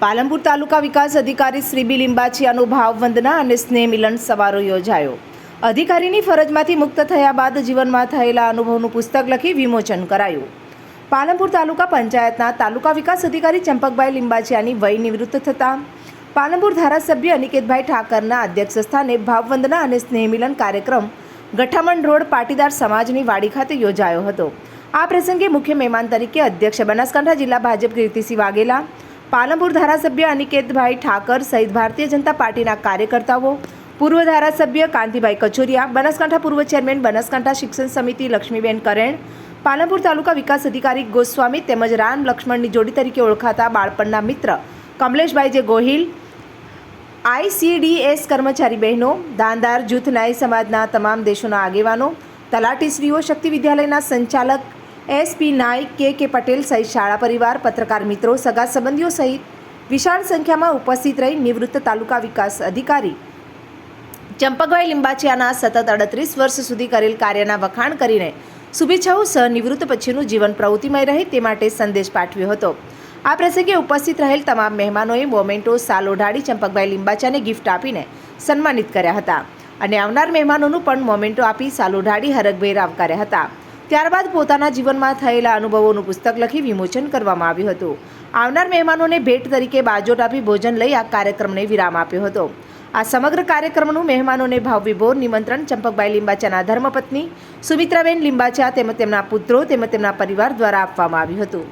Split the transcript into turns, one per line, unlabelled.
પાલનપુર તાલુકા વિકાસ અધિકારી શ્રી બી લિંબાચિયાનો ભાવવંદના અને સ્નેહ મિલન સમારોહ યોજાયો। અધિકારીની ફરજમાંથી મુક્ત થયા બાદ જીવનમાં થયેલા અનુભવનું પુસ્તક લખી વિમોચન કરાયું। પાલનપુર તાલુકા પંચાયતના તાલુકા વિકાસ અધિકારી ચંપકભાઈ લિંબાચિયાની વય નિવૃત્ત થતાં પાલનપુર ધારાસભ્ય અનિકેતભાઈ ઠાકરના અધ્યક્ષ સ્થાને ભાવવંદના અને સ્નેહ મિલન કાર્યક્રમ ગઠામણ રોડ પાટીદાર સમાજની વાડી ખાતે યોજાયો હતો। આ પ્રસંગે મુખ્ય મહેમાન તરીકે અધ્યક્ષ બનાસકાંઠા જિલ્લા ભાજપ કીર્તિસિંહ વાઘેલા, પાલનપુર ધારાસભ્ય અનિકેતભાઈ ઠાકર સહિત ભારતીય જનતા પાર્ટીના કાર્યકર્તાઓ, પૂર્વ ધારાસભ્ય કાંતિભાઈ કચોરિયા, બનાસકાંઠા પૂર્વ ચેરમેન બનાસકાંઠા શિક્ષણ સમિતિ લક્ષ્મીબેન કરેણ, પાલનપુર તાલુકા વિકાસ અધિકારી ગોસ્વામી તેમજ રામ લક્ષ્મણની જોડી તરીકે ઓળખાતા બાળપણના મિત્ર કમલેશભાઈ જે ગોહિલ, ICDS કર્મચારી બહેનો, દાનદાર જૂથ ન્યાય સમાજના તમામ દેશોના આગેવાનો, તલાટીશ્રીઓ, શક્તિ વિદ્યાલયના સંચાલક SP નાયક, કે પટેલ સહિત શાળા પરિવાર, પત્રકાર મિત્રો, સગા સંબંધીઓ સહિત વિશાળ સંખ્યામાં ઉપસ્થિત રહી નિવૃત્ત તાલુકા વિકાસ અધિકારી ચંપકભાઈ લિંબાચિયાના સતત 38 વર્ષ સુધી કરેલ કાર્યના વખાણ કરીને શુભેચ્છાઓ સહ નિવૃત્ત પછીનું જીવન પ્રવૃત્તિમય રહે તે માટે સંદેશ પાઠવ્યો હતો। આ પ્રસંગે ઉપસ્થિત રહેલ તમામ મહેમાનોએ મોમેન્ટો સાલ ઓઢાડી ચંપકભાઈ લિંબાચિયાને ગિફ્ટ આપીને સન્માનિત કર્યા હતા અને આવનાર મહેમાનોનું પણ મોમેન્ટો આપી સાલ ઓઢાડી હરખભેર આવકાર્યા હતા। ત્યારબાદ પોતાના જીવનમાં થયેલા અનુભવોનું પુસ્તક લખી વિમોચન કરવામાં આવ્યું હતું। આવનાર મહેમાનોને ભેટ તરીકે બાજોટ આપી ભોજન લઈ આ કાર્યક્રમને વિરામ આપ્યો હતો। આ સમગ્ર કાર્યક્રમનું મહેમાનોને ભાવવિભોર નિમંત્રણ ચંપકભાઈ લિંબાચિયાના ધર્મપત્ની સુમિત્રાબેન લિંબાચિયા તેમજ તેમના પુત્રો તેમજ તેમના પરિવાર દ્વારા આપવામાં આવ્યું હતું।